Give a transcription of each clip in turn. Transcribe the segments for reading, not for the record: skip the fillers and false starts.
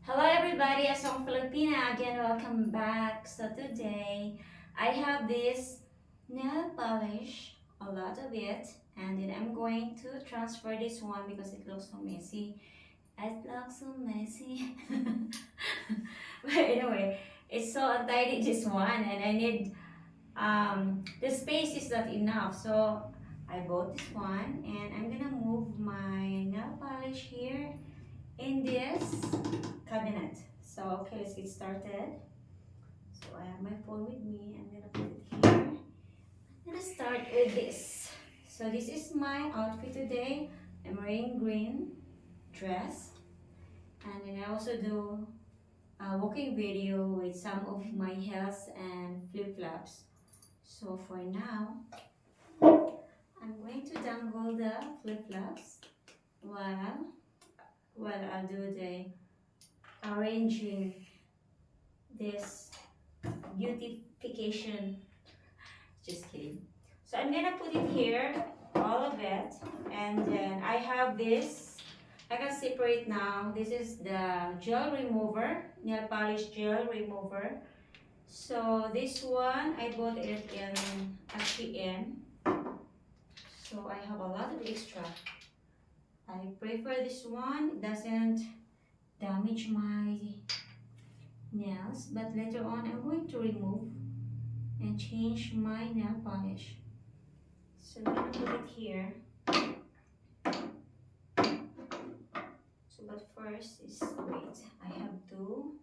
Hello everybody, Asong Filipina again, welcome back. So today I have this nail polish, a lot of it, and then I'm going to transfer this one because it looks so messy. It looks so messy. But anyway, it's so untidy this one and I need the space is not enough. So I bought this one and I'm gonna move my nail polish here in this cabinet. So okay, let's get started. So I have my phone with me. I'm gonna put it here. I'm gonna start with this. So this is my outfit today. I'm wearing green dress, and then I also do a walking video with some of my heels and flip flops. So for now, I'm going to dangle the flip flops while I'll do the arranging this beautification. Just kidding. So I'm gonna put it here, all of it, and then I have this. I can separate now. This is the gel remover, nail polish gel remover. So this one I bought it in HM. So I have a lot of extra. I prefer this one. It doesn't damage my nails, but later on I'm going to remove and change my nail polish. So I'm gonna put it here. So but first is wait. I have to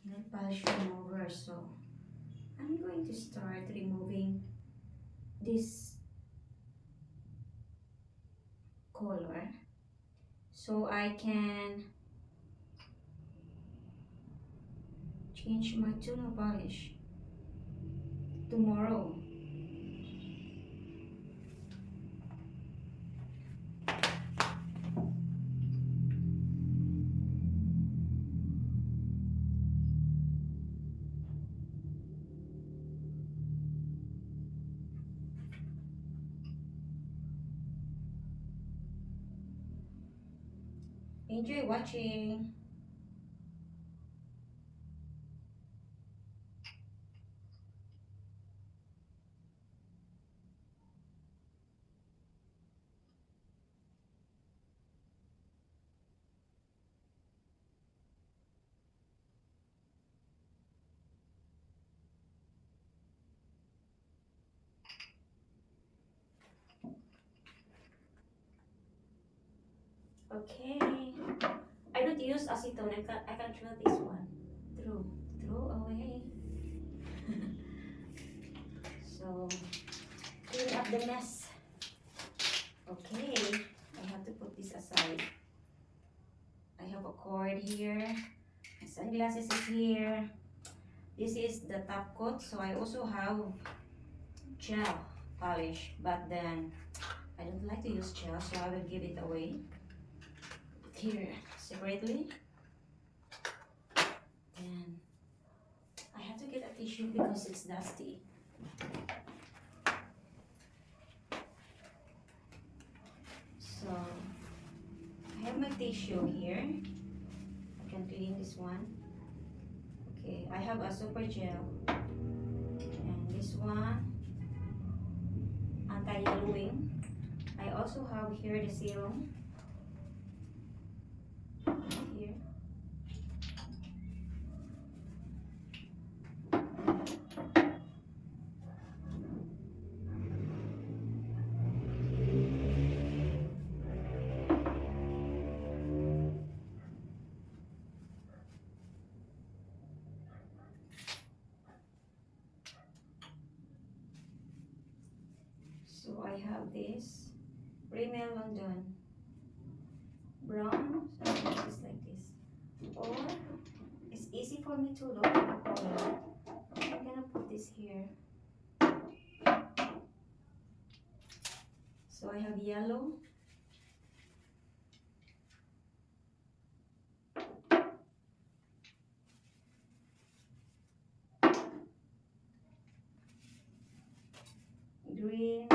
nail polish remover. So I'm going to start removing this color so I can change my nail polish tomorrow. Enjoy watching. Okay. I don't use acetone. I can throw this one. Throw away. So clean up the mess. Okay. I have to put this aside. I have a cord here. My sunglasses is here. This is the top coat. So I also have gel polish. But then I don't like to use gel. So I will give it away. Here separately. Then I have to get a tissue because it's dusty. So I have my tissue here. I can clean this one. Okay, I have a super gel. And this one, anti-yellowing. I also have here the serum. Here. So I have this Rimmel London brown. So I have this like this. Or it's easy for me to look at the color. I'm gonna put this here. So I have yellow. Green.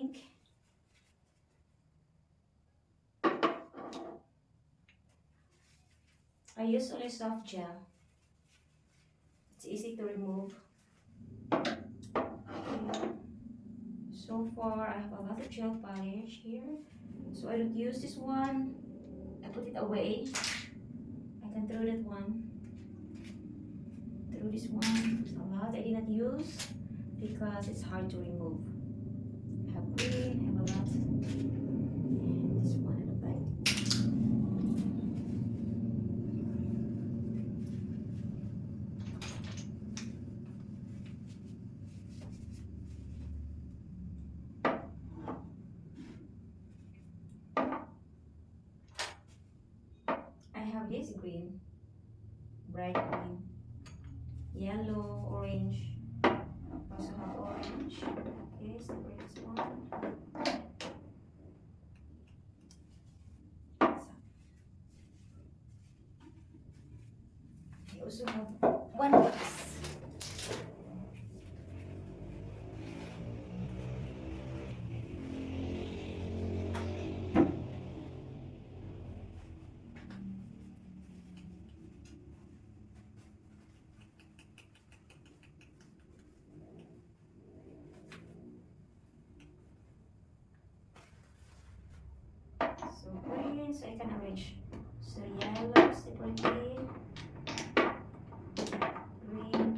pink. I use only soft gel. It's easy to remove. Okay. So far, I have a lot of gel polish here. So I don't use this one. I put it away. I can throw that one. Throw this one. There's a lot I did not use because it's hard to remove. I have green, I have a lot. And this one I don't like. I have this green, bright green, yellow, orange. Also have orange. Okay, separate this one. I also have one box. So green, so I can arrange. So yellow separately, green,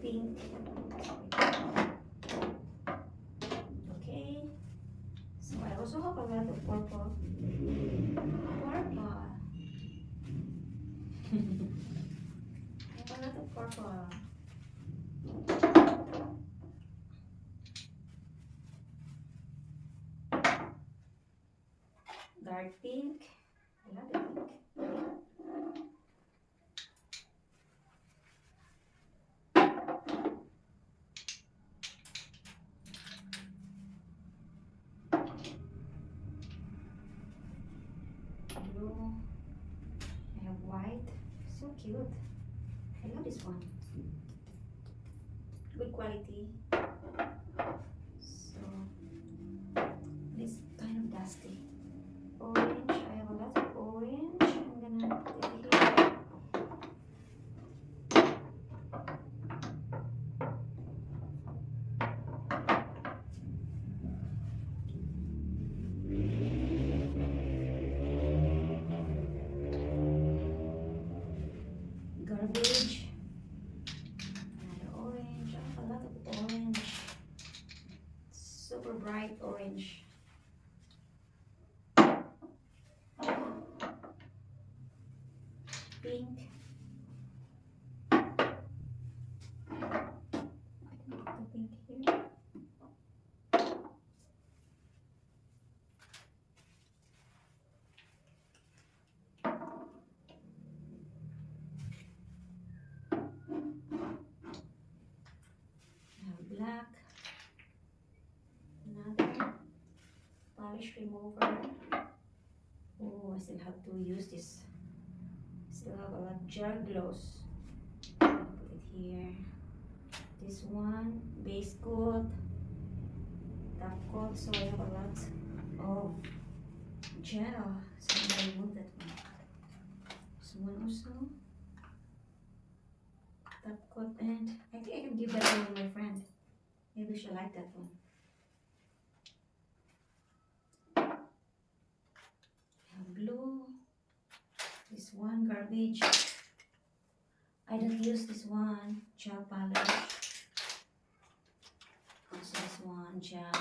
pink. Okay. So I also have a lot of purple. Purple. I have a lot of purple. Dark pink. I love the pink. Blue. I have white. So cute. I love this one. Good quality. So this kind of dusty. Orange. I have a lot of orange. I'm gonna put it here. Garbage. Another orange. I have a lot of orange. Super bright orange. Pink. The pink here. Black. Another polish remover. Oh, I still have to use this. Still have a lot of gel gloss. Put it here. This one, base coat, top coat. So I have a lot of gel. So I'm gonna remove that one. This one also. Top coat, and I think I can give that one to my friend. Maybe she'll like that one. Blue. This one garbage. I don't use this one. Gel polish. Also this one gel.